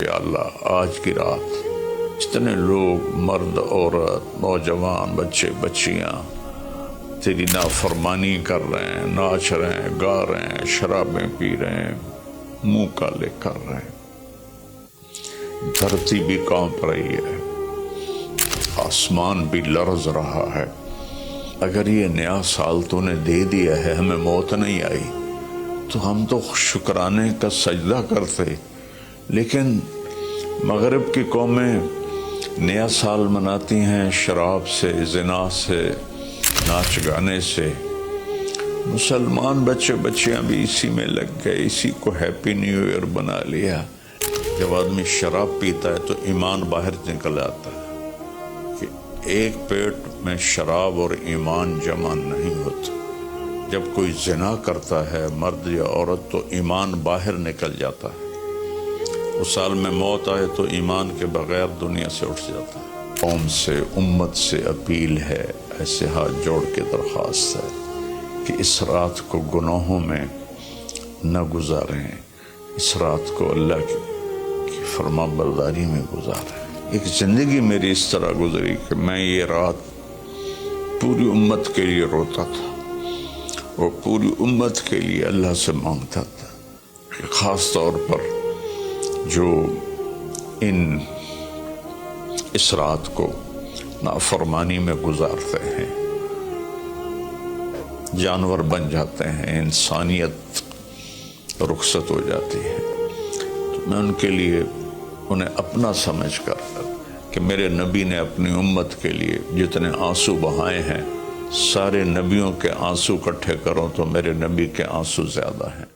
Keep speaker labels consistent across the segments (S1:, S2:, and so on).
S1: یا اللہ آج کی رات جتنے لوگ مرد عورت نوجوان بچے بچیاں تیری نافرمانی کر رہے ہیں، ناچ رہے ہیں، گا رہے ہیں، شرابیں پی رہے ہیں، منہ کالے کر رہے ہیں، دھرتی بھی کانپ رہی ہے، آسمان بھی لرز رہا ہے۔ اگر یہ نیا سال تو نے دے دیا ہے، ہمیں موت نہیں آئی تو ہم تو شکرانے کا سجدہ کرتے، لیکن مغرب کی قومیں نیا سال مناتی ہیں شراب سے، زنا سے، ناچ گانے سے۔ مسلمان بچے بچیاں بھی اسی میں لگ گئے، اسی کو ہیپی نیو ایئر بنا لیا۔ جب آدمی شراب پیتا ہے تو ایمان باہر نکل آتا ہے کہ ایک پیٹ میں شراب اور ایمان جمع نہیں ہوتا۔ جب کوئی زنا کرتا ہے مرد یا عورت تو ایمان باہر نکل جاتا ہے۔ اس سال میں موت آئے تو ایمان کے بغیر دنیا سے اٹھ جاتا ہے۔ قوم سے، امت سے اپیل ہے، ایسے ہاتھ جوڑ کے درخواست ہے کہ اس رات کو گناہوں میں نہ گزاریں، اس رات کو اللہ کی فرما برداری میں گزاریں۔ ایک زندگی میری اس طرح گزری کہ میں یہ رات پوری امت کے لیے روتا تھا اور پوری امت کے لیے اللہ سے مانگتا تھا، خاص طور پر جو اس رات کو نافرمانی میں گزارتے ہیں، جانور بن جاتے ہیں، انسانیت رخصت ہو جاتی ہے، تو میں ان کے لیے انہیں اپنا سمجھ کر کہ میرے نبی نے اپنی امت کے لیے جتنے آنسو بہائے ہیں، سارے نبیوں کے آنسو اکٹھے کرو تو میرے نبی کے آنسو زیادہ ہیں۔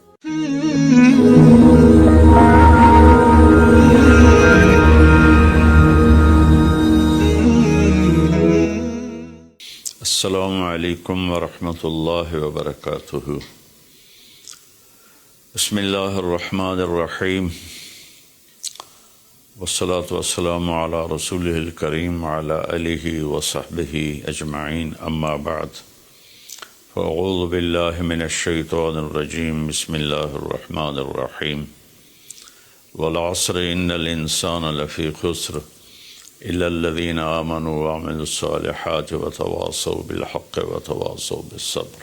S1: السلام علیکم ورحمۃ اللہ وبرکاتہ۔ بسم اللہ الرحمن الرحیم، والصلاة والسلام علی رسولہ الکریم وعلی آلہ وصحبہ اجمعین، اما بعد، فاعوذ باللہ من الشیطان الرجیم، بسم اللہ الرحمن الرحیم، والعصر ان الانسان لفی خسر الا الذین آمنوا وعملوا الصالحات وتواصوا بالحق وتواصوا بالصبر۔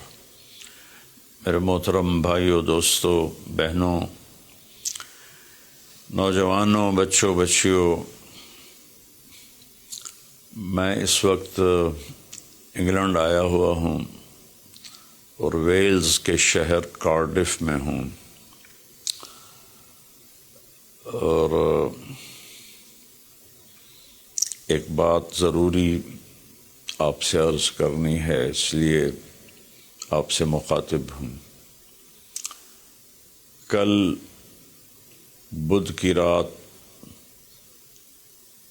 S1: میرے محترم بھائیوں، دوستوں، بہنوں، نوجوانوں، بچوں بچیوں، میں اس وقت انگلینڈ آیا ہوا ہوں اور ویلز کے شہر کارڈف میں ہوں، اور ایک بات ضروری آپ سے عرض کرنی ہے، اس لیے آپ سے مخاطب ہوں۔ کل بدھ کی رات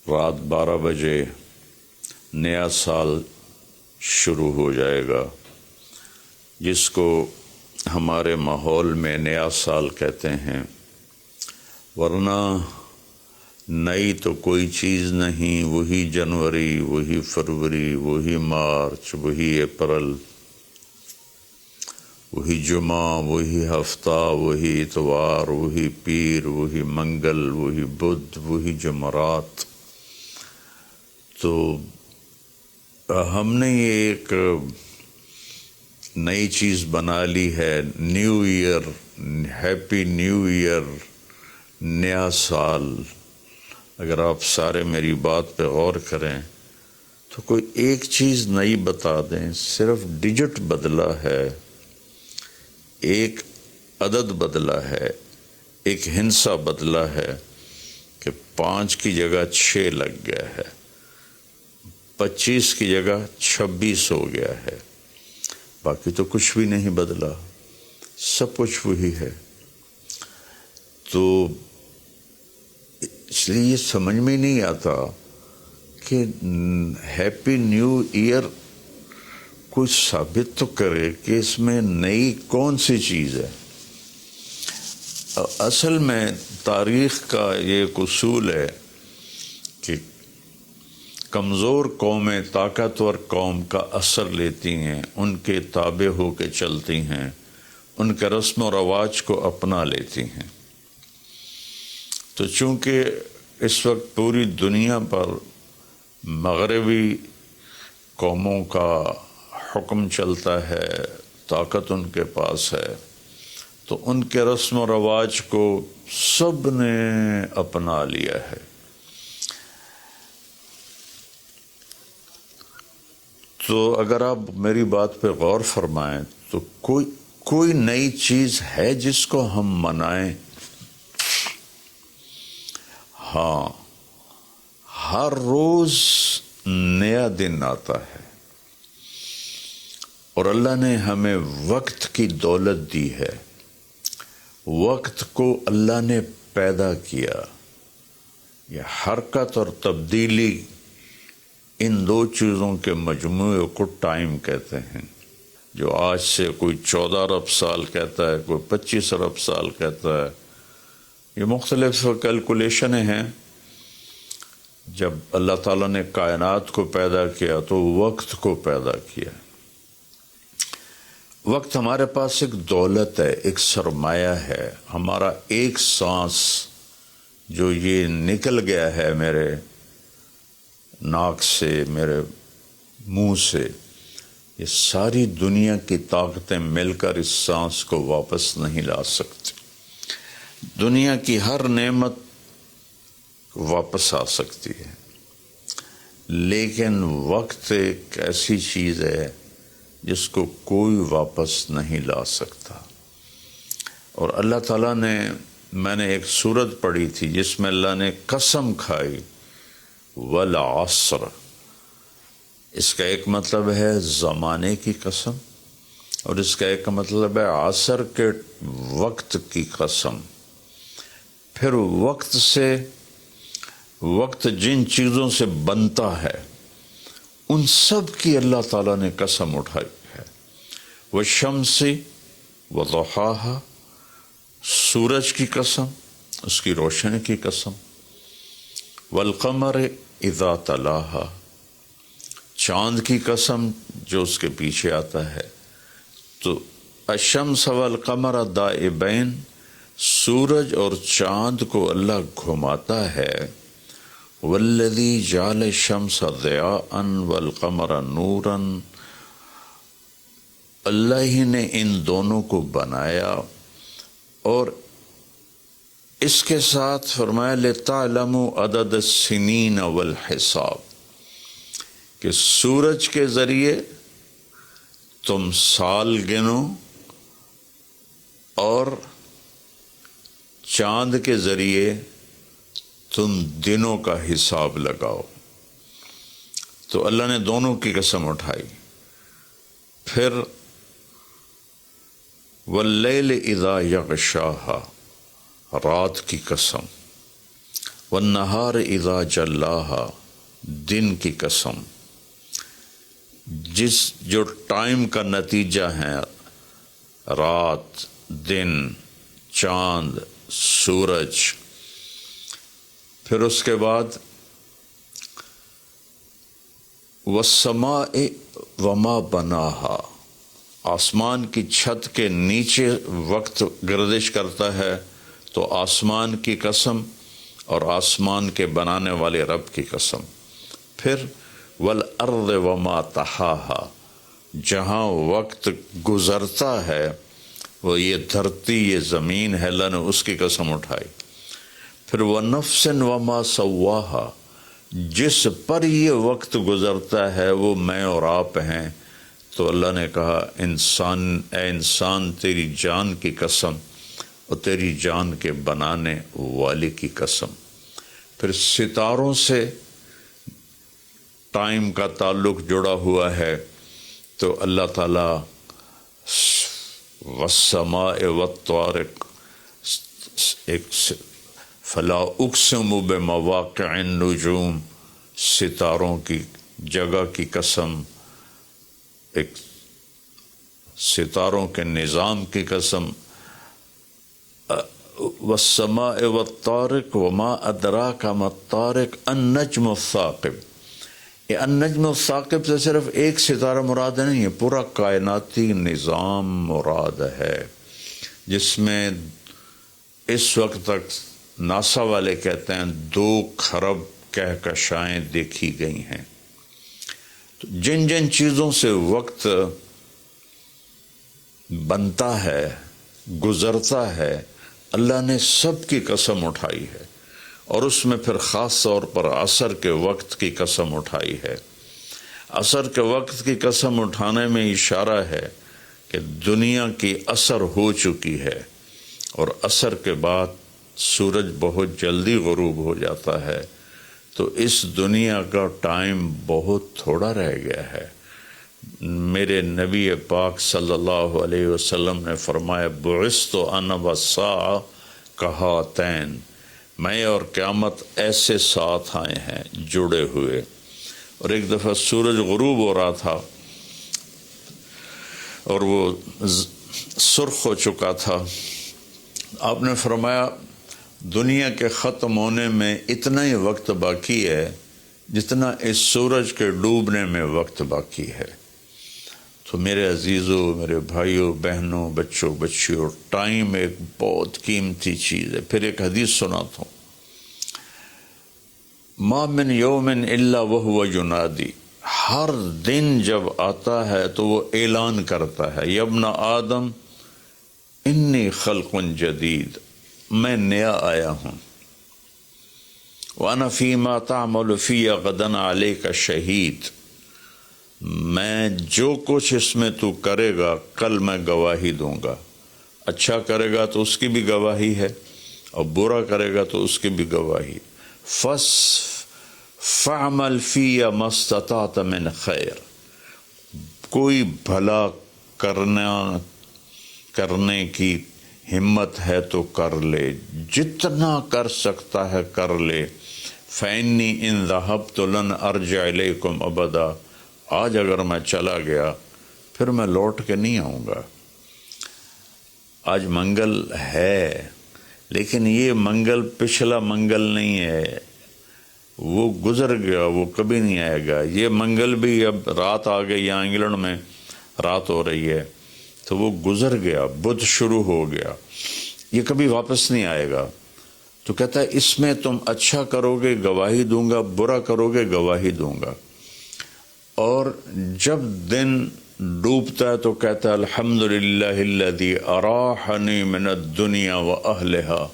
S1: 12 بجے نیا سال شروع ہو جائے گا، جس کو ہمارے ماحول میں نیا سال کہتے ہیں، ورنہ نئی تو کوئی چیز نہیں، وہی جنوری، وہی فروری، وہی مارچ، وہی اپریل، وہی جمعہ، وہی ہفتہ، وہی اتوار، وہی پیر، وہی منگل، وہی بدھ، وہی جمعرات۔ تو ہم نے یہ ایک نئی چیز بنا لی ہے، new year, happy new year, نیا سال۔ اگر آپ سارے میری بات پہ غور کریں تو کوئی ایک چیز نئی بتا دیں، صرف ڈیجٹ بدلا ہے، ایک عدد بدلا ہے، ایک ہندسہ بدلا ہے کہ 5 کی جگہ 6 لگ گیا ہے، 25 کی جگہ 26 ہو گیا ہے، باقی تو کچھ بھی نہیں بدلا، سب کچھ وہی ہے۔ تو اس لیے یہ سمجھ میں نہیں آتا کہ ہیپی نیو ایئر کچھ ثابت تو کرے کہ اس میں نئی کون سی چیز ہے۔ اصل میں تاریخ کا یہ ایک اصول ہے کہ کمزور قومیں طاقتور قوم کا اثر لیتی ہیں، ان کے تابع ہو کے چلتی ہیں، ان کے رسم و رواج کو اپنا لیتی ہیں۔ تو چونکہ اس وقت پوری دنیا پر مغربی قوموں کا حکم چلتا ہے، طاقت ان کے پاس ہے، تو ان کے رسم و رواج کو سب نے اپنا لیا ہے۔ تو اگر آپ میری بات پہ غور فرمائیں تو کوئی نئی چیز ہے جس کو ہم منائیں؟ ہاں، ہر روز نیا دن آتا ہے، اور اللہ نے ہمیں وقت کی دولت دی ہے۔ وقت کو اللہ نے پیدا کیا۔ یہ حرکت اور تبدیلی، ان دو چیزوں کے مجموعے کو ٹائم کہتے ہیں۔ جو آج سے کوئی 14 ارب سال کہتا ہے، کوئی 25 ارب سال کہتا ہے، یہ مختلف کیلکولیشنیں ہیں۔ جب اللہ تعالیٰ نے کائنات کو پیدا کیا تو وقت کو پیدا کیا۔ وقت ہمارے پاس ایک دولت ہے، ایک سرمایہ ہے۔ ہمارا ایک سانس جو یہ نکل گیا ہے میرے ناک سے، میرے منہ سے، یہ ساری دنیا کی طاقتیں مل کر اس سانس کو واپس نہیں لا سکتی۔ دنیا کی ہر نعمت واپس آ سکتی ہے، لیکن وقت ایک ایسی چیز ہے جس کو کوئی واپس نہیں لا سکتا۔ اور اللہ تعالیٰ نے، میں نے ایک سورت پڑھی تھی جس میں اللہ نے قسم کھائی، والعصر، اس کا ایک مطلب ہے زمانے کی قسم، اور اس کا ایک مطلب ہے عصر کے وقت کی قسم۔ پھر وقت جن چیزوں سے بنتا ہے ان سب کی اللہ تعالیٰ نے قسم اٹھائی ہے۔ والشمس وضحاها، سورج کی قسم، اس کی روشنی کی قسم۔ والقمر اذا تلاها، چاند کی قسم جو اس کے پیچھے آتا ہے۔ تو الشمس والقمر دائبین، سورج اور چاند کو اللہ گھماتا ہے۔ والذی جعل الشمس ضیاء والقمر نورا، اللہ ہی نے ان دونوں کو بنایا، اور اس کے ساتھ فرمایا لِتَعْلَمُوا عَدَدَ السِّنِينَ وَالْحِسَابِ، کہ سورج کے ذریعے تم سال گنو اور چاند کے ذریعے تم دنوں کا حساب لگاؤ۔ تو اللہ نے دونوں کی قسم اٹھائی۔ پھر واللیل اذا یغشاہا، رات کی قسم۔ والنہار اذا جلاہا، دن کی قسم۔ جو ٹائم کا نتیجہ ہے، رات، دن، چاند، سورج۔ پھر اس کے بعد والسماء وما بناہا، آسمان کی چھت کے نیچے وقت گردش کرتا ہے، تو آسمان کی قسم اور آسمان کے بنانے والے رب کی قسم۔ پھر والارض وما طحاہا، جہاں وقت گزرتا ہے وہ یہ دھرتی، یہ زمین ہے، اللہ نے اس کی قسم اٹھائی۔ پھر ونفس وما سواہا، جس پر یہ وقت گزرتا ہے وہ میں اور آپ ہیں، تو اللہ نے کہا اے انسان تیری جان کی قسم اور تیری جان کے بنانے والے کی قسم۔ پھر ستاروں سے ٹائم کا تعلق جڑا ہوا ہے، تو اللہ تعالیٰ والسماء والطارق، فلا اقسم بمواقع النجوم، ستاروں کی جگہ کی قسم، ایک ستاروں کے نظام کی قسم۔ والسماء والطارق وما ادراک ما الطارق النجم الثاقب، یہ النجم الثاقب سے صرف ایک ستارہ مراد نہیں ہے، پورا کائناتی نظام مراد ہے، جس میں اس وقت تک ناسا والے کہتے ہیں 2 کھرب کہکشائیں دیکھی گئی ہیں۔ تو جن جن چیزوں سے وقت بنتا ہے، گزرتا ہے، اللہ نے سب کی قسم اٹھائی ہے، اور اس میں پھر خاص طور پر عصر کے وقت کی قسم اٹھائی ہے۔ عصر کے وقت کی قسم اٹھانے میں اشارہ ہے کہ دنیا کی عصر ہو چکی ہے، اور عصر کے بعد سورج بہت جلدی غروب ہو جاتا ہے، تو اس دنیا کا ٹائم بہت تھوڑا رہ گیا ہے۔ میرے نبی پاک صلی اللہ علیہ وسلم نے فرمایا بعثت انا والساعہ کہاتین، میں اور قیامت ایسے ساتھ آئے ہیں جڑے ہوئے۔ اور ایک دفعہ سورج غروب ہو رہا تھا اور وہ سرخ ہو چکا تھا، آپ نے فرمایا دنیا کے ختم ہونے میں اتنا ہی وقت باقی ہے جتنا اس سورج کے ڈوبنے میں وقت باقی ہے۔ تو میرے عزیزوں، میرے بھائیوں، بہنوں، بچوں، بچیوں، ٹائم ایک بہت قیمتی چیز ہے۔ پھر ایک حدیث سناتا ہوں، ما من یوم الا وہو ینادی، ہر دن جب آتا ہے تو وہ اعلان کرتا ہے، یا ابن آدم انی خلق جدید، میں نیا آیا ہوں، وَأَنَا فِي مَا تَعْمَلُ فِيَّ غَدًا عَلَيْكَ شہید، میں جو کچھ اس میں تو کرے گا کل میں گواہی دوں گا۔ اچھا کرے گا تو اس کی بھی گواہی ہے، اور برا کرے گا تو اس کی بھی گواہی۔ فَعْمَلْ فِيَّ مَا اسْتَطَعْتَ مِنْ خَيْرٍ، کوئی بھلا کرنے کی ہمت ہے تو کر لے، جتنا کر سکتا ہے کر لے۔ فَإِنِّي إِن ذَهَبْتُ لَنْ أَرْجِعَ إِلَيْكُمْ أَبَدًا، آج اگر میں چلا گیا پھر میں لوٹ کے نہیں آؤں گا۔ آج منگل ہے، لیکن یہ منگل پچھلا منگل نہیں ہے، وہ گزر گیا، وہ کبھی نہیں آئے گا۔ یہ منگل بھی اب رات آ گئی، یہاں انگلینڈ میں رات ہو رہی ہے، تو وہ گزر گیا، بدھ شروع ہو گیا، یہ کبھی واپس نہیں آئے گا۔ تو کہتا ہے اس میں تم اچھا کرو گے گواہی دوں گا، برا کرو گے گواہی دوں گا۔ اور جب دن ڈوبتا ہے تو کہتا ہے الحمدللہ الذی اراحنی من الدنیا واہلہا،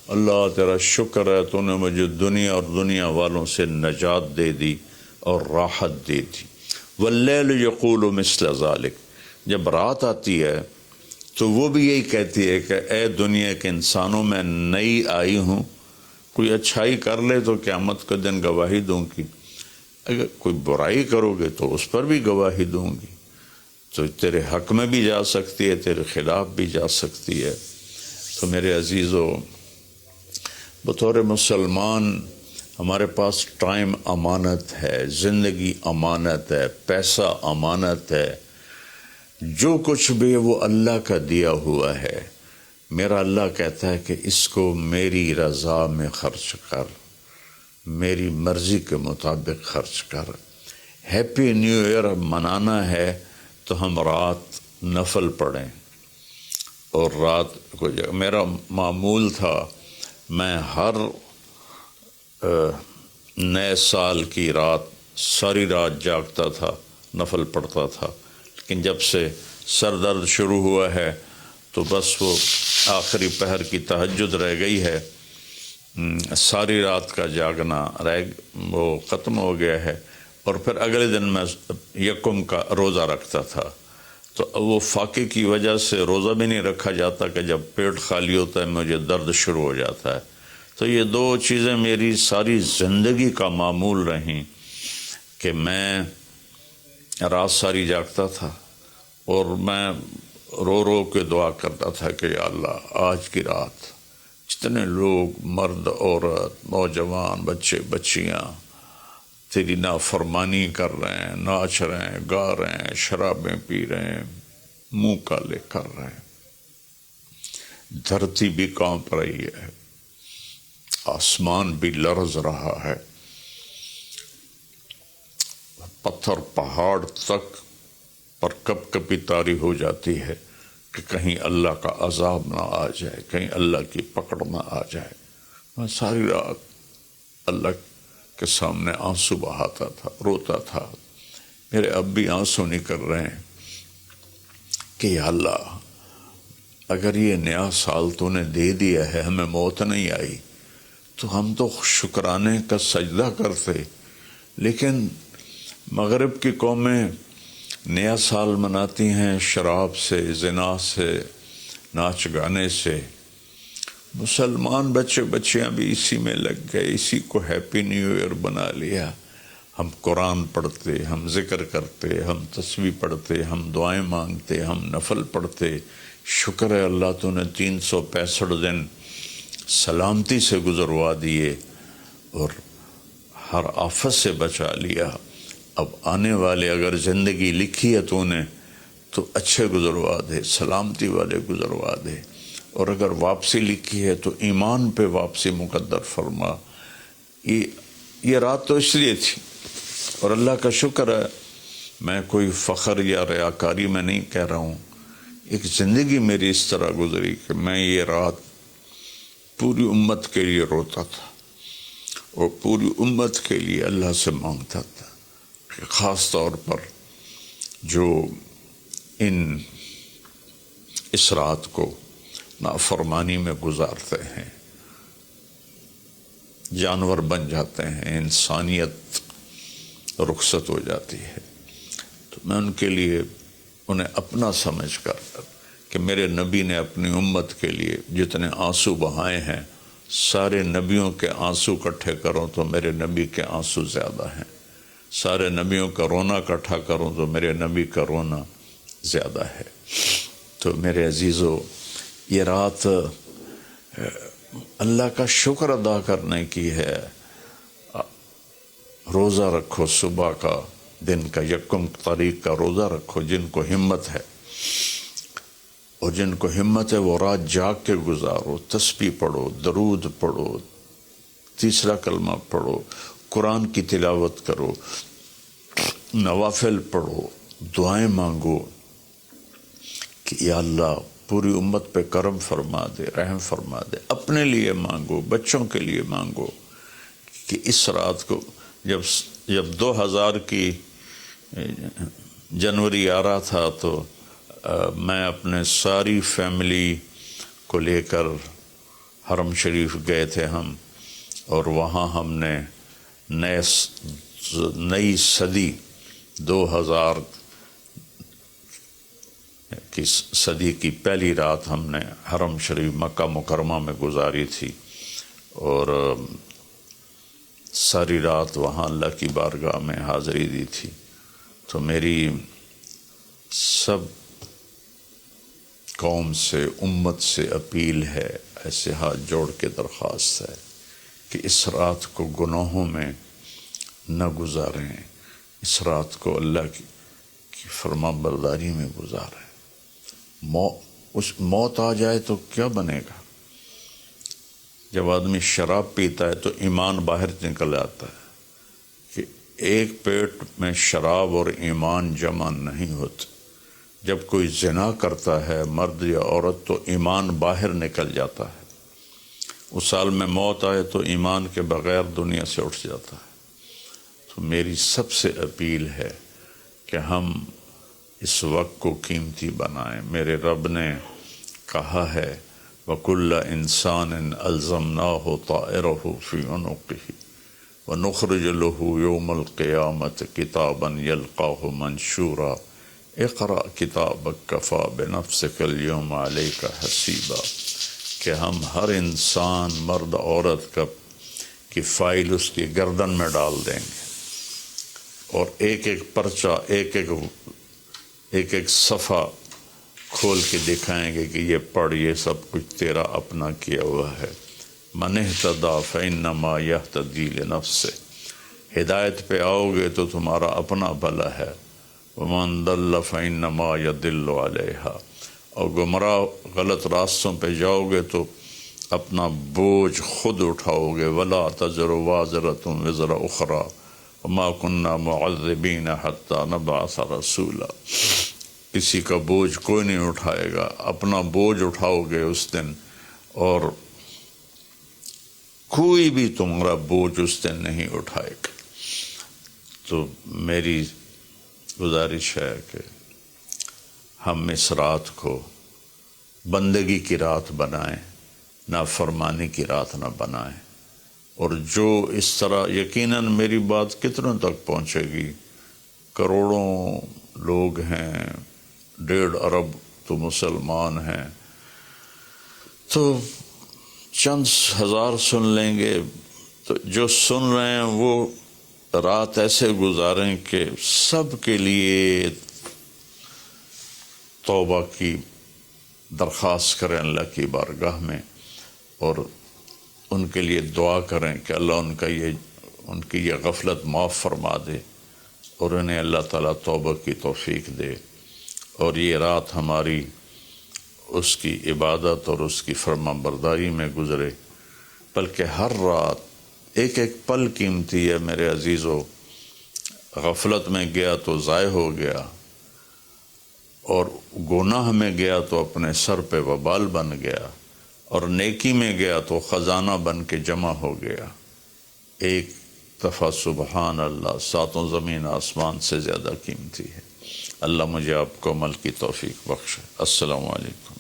S1: اللہ تیرا شکر ہے تو نے مجھے دنیا اور دنیا والوں سے نجات دے دی اور راحت دے دی۔ واللیل یقول مثل ذالک، جب رات آتی ہے تو وہ بھی یہی کہتی ہے کہ اے دنیا کے انسانوں، میں نئی آئی ہوں، کوئی اچھائی کر لے تو قیامت کے دن گواہی دوں گی، اگر کوئی برائی کرو گے تو اس پر بھی گواہی دوں گی۔ تو تیرے حق میں بھی جا سکتی ہے، تیرے خلاف بھی جا سکتی ہے۔ تو میرے عزیزو، بطور مسلمان ہمارے پاس ٹائم امانت ہے، زندگی امانت ہے، پیسہ امانت ہے، جو کچھ بھی ہے وہ اللہ کا دیا ہوا ہے۔ میرا اللہ کہتا ہے کہ اس کو میری رضا میں خرچ کر، میری مرضی کے مطابق خرچ کر۔ ہیپی نیو ایئر منانا ہے تو ہم رات نفل پڑھیں، اور رات کو میرا معمول تھا، میں ہر نئے سال کی رات ساری رات جاگتا تھا، نفل پڑھتا تھا، لیکن جب سے سر درد شروع ہوا ہے تو بس وہ آخری پہر کی تہجد رہ گئی ہے، ساری رات کا جاگنا وہ ختم ہو گیا ہے۔ اور پھر اگلے دن میں یکم کا روزہ رکھتا تھا، تو وہ فاقے کی وجہ سے روزہ بھی نہیں رکھا جاتا کہ جب پیٹ خالی ہوتا ہے مجھے درد شروع ہو جاتا ہے۔ تو یہ 2 چیزیں میری ساری زندگی کا معمول رہیں کہ میں رات ساری جاگتا تھا، اور میں رو رو کے دعا کرتا تھا کہ یا اللہ آج کی رات جتنے لوگ، مرد، عورت، نوجوان، بچے بچیاں تیری نافرمانی کر رہے ہیں، ناچ رہے ہیں، گا رہے ہیں، شرابیں پی رہے ہیں، منہ کالے کر رہے ہیں، دھرتی بھی کانپ رہی ہے، آسمان بھی لرز رہا ہے، پتھر پہاڑ تک پر کب کبھی طاری ہو جاتی ہے کہ کہیں اللہ کا عذاب نہ آ جائے، کہیں اللہ کی پکڑ نہ آ جائے۔ میں ساری رات اللہ کے سامنے آنسو بہاتا تھا، روتا تھا. میرے اب بھی آنسو نکل رہے ہیں کہ یا اللہ اگر یہ نیا سال تو نے دے دیا ہے، ہمیں موت نہیں آئی، تو ہم تو شکرانے کا سجدہ کرتے. لیکن مغرب کی قومیں نیا سال مناتی ہیں شراب سے، زنا سے، ناچ گانے سے. مسلمان بچے بچیاں بھی اسی میں لگ گئے، اسی کو ہیپی نیو ایئر بنا لیا. ہم قرآن پڑھتے، ہم ذکر کرتے، ہم تسبیح پڑھتے، ہم دعائیں مانگتے، ہم نفل پڑھتے. شکر ہے اللہ تو نے 365 دن سلامتی سے گزروا دیے اور ہر آفت سے بچا لیا. اب آنے والے اگر زندگی لکھی ہے تو نے تو اچھے گزروا دے، سلامتی والے گزروا دے. اور اگر واپسی لکھی ہے تو ایمان پہ واپسی مقدر فرما. یہ رات تو اس لیے تھی. اور اللہ کا شکر ہے، میں کوئی فخر یا ریاکاری میں نہیں کہہ رہا ہوں، ایک زندگی میری اس طرح گزری کہ میں یہ رات پوری امت کے لیے روتا تھا اور پوری امت کے لیے اللہ سے مانگتا تھا کہ خاص طور پر جو اس رات کو نافرمانی میں گزارتے ہیں، جانور بن جاتے ہیں، انسانیت رخصت ہو جاتی ہے. تو میں ان کے لیے انہیں اپنا سمجھ کر کہ میرے نبی نے اپنی امت کے لیے جتنے آنسو بہائے ہیں، سارے نبیوں کے آنسو اکٹھے کروں تو میرے نبی کے آنسو زیادہ ہیں. سارے نبیوں کا رونا اکٹھا کروں تو میرے نبی کا رونا زیادہ ہے. تو میرے عزیزو، یہ رات اللہ کا شکر ادا کرنے کی ہے. روزہ رکھو، صبح کا دن کا یکم تاریخ کا روزہ رکھو جن کو ہمت ہے، اور جن کو ہمت ہے وہ رات جاگ کے گزارو. تسبیح پڑھو، درود پڑھو، تیسرا کلمہ پڑھو، قرآن کی تلاوت کرو، نوافل پڑھو، دعائیں مانگو کہ یا اللہ پوری امت پہ کرم فرما دے، رحم فرما دے. اپنے لیے مانگو، بچوں کے لیے مانگو کہ اس رات کو جب 2000 کی جنوری آ رہا تھا تو میں اپنے ساری فیملی کو لے کر حرم شریف گئے تھے ہم، اور وہاں ہم نے نئی صدی 2000 کی صدی کی پہلی رات ہم نے حرم شریف مکہ مکرمہ میں گزاری تھی. اور ساری رات وہاں اللہ کی بارگاہ میں حاضری دی تھی. تو میری سب قوم سے، امت سے اپیل ہے، ایسے ہاتھ جوڑ کے درخواست ہے کہ اس رات کو گناہوں میں نہ گزاریں، اس رات کو اللہ کی فرما برداری میں گزاریں. موت آ جائے تو کیا بنے گا؟ جب آدمی شراب پیتا ہے تو ایمان باہر نکل آتا ہے کہ ایک پیٹ میں شراب اور ایمان جمع نہیں ہوتے. جب کوئی زنا کرتا ہے مرد یا عورت تو ایمان باہر نکل جاتا ہے. اس سال میں موت آئے تو ایمان کے بغیر دنیا سے اٹھ جاتا ہے. تو میری سب سے اپیل ہے کہ ہم اس وقت کو قیمتی بنائیں. میرے رب نے کہا ہے وَكُلَّ إِنسَانٍ أَلْزَمْنَاهُ طَائِرَهُ فِي عُنُقِهِ وَنُخْرِجُ لَهُ يَوْمَ الْقِيَامَةِ كِتَابًا يَلْقَاهُ مَنْشُورًا اقرأ كِتَابَكَ كَفَى بِنَفْسِكَ الْيَوْمَ عَلَيْكَ حَسِيبًا، کہ ہم ہر انسان مرد عورت کی فائل اس کی گردن میں ڈال دیں گے، اور ایک ایک پرچہ، ایک ایک صفحہ کھول کے دکھائیں گے کہ یہ پڑھ، یہ سب کچھ تیرا اپنا کیا ہوا ہے. من اہتدی فإنما یہتدی لنفسہ، ہدایت پہ آؤ گے تو تمہارا اپنا بھلا ہے. ومن ضل فإنما یضل علیہا، اور گمراہ غلط راستوں پہ جاؤ گے تو اپنا بوجھ خود اٹھاؤ گے. ولا تزر وازرۃ وزر اخری وما كنا معذبین حتی نبعث رسولا، کسی کا بوجھ کوئی نہیں اٹھائے گا، اپنا بوجھ اٹھاؤ گے اس دن، اور کوئی بھی تمہارا بوجھ اس دن نہیں اٹھائے گا۔ تو میری گزارش ہے کہ ہم اس رات کو بندگی کی رات بنائیں، نافرمانی کی رات نہ بنائیں۔ اور جو اس طرح، یقیناً میری بات کتنوں تک پہنچے گی، کروڑوں لوگ ہیں، 1.5 ارب تو مسلمان ہیں، تو چند ہزار سن لیں گے، تو جو سن رہے ہیں وہ رات ایسے گزاریں کہ سب کے لیے توبہ کی درخواست کریں اللہ کی بارگاہ میں، اور ان کے لیے دعا کریں کہ اللہ ان کی یہ غفلت معاف فرما دے، اور انہیں اللہ تعالیٰ توبہ کی توفیق دے، اور یہ رات ہماری اس کی عبادت اور اس کی فرما برداری میں گزرے۔ بلکہ ہر رات ایک ایک پل قیمتی ہے میرے عزیزو، غفلت میں گیا تو ضائع ہو گیا، اور گناہ میں گیا تو اپنے سر پہ وبال بن گیا، اور نیکی میں گیا تو خزانہ بن کے جمع ہو گیا۔ ایک دفعہ سبحان اللہ 7 زمین آسمان سے زیادہ قیمتی ہے۔ اللہ مجھے آپ کو عمل کی توفیق بخشے۔ السلام علیکم۔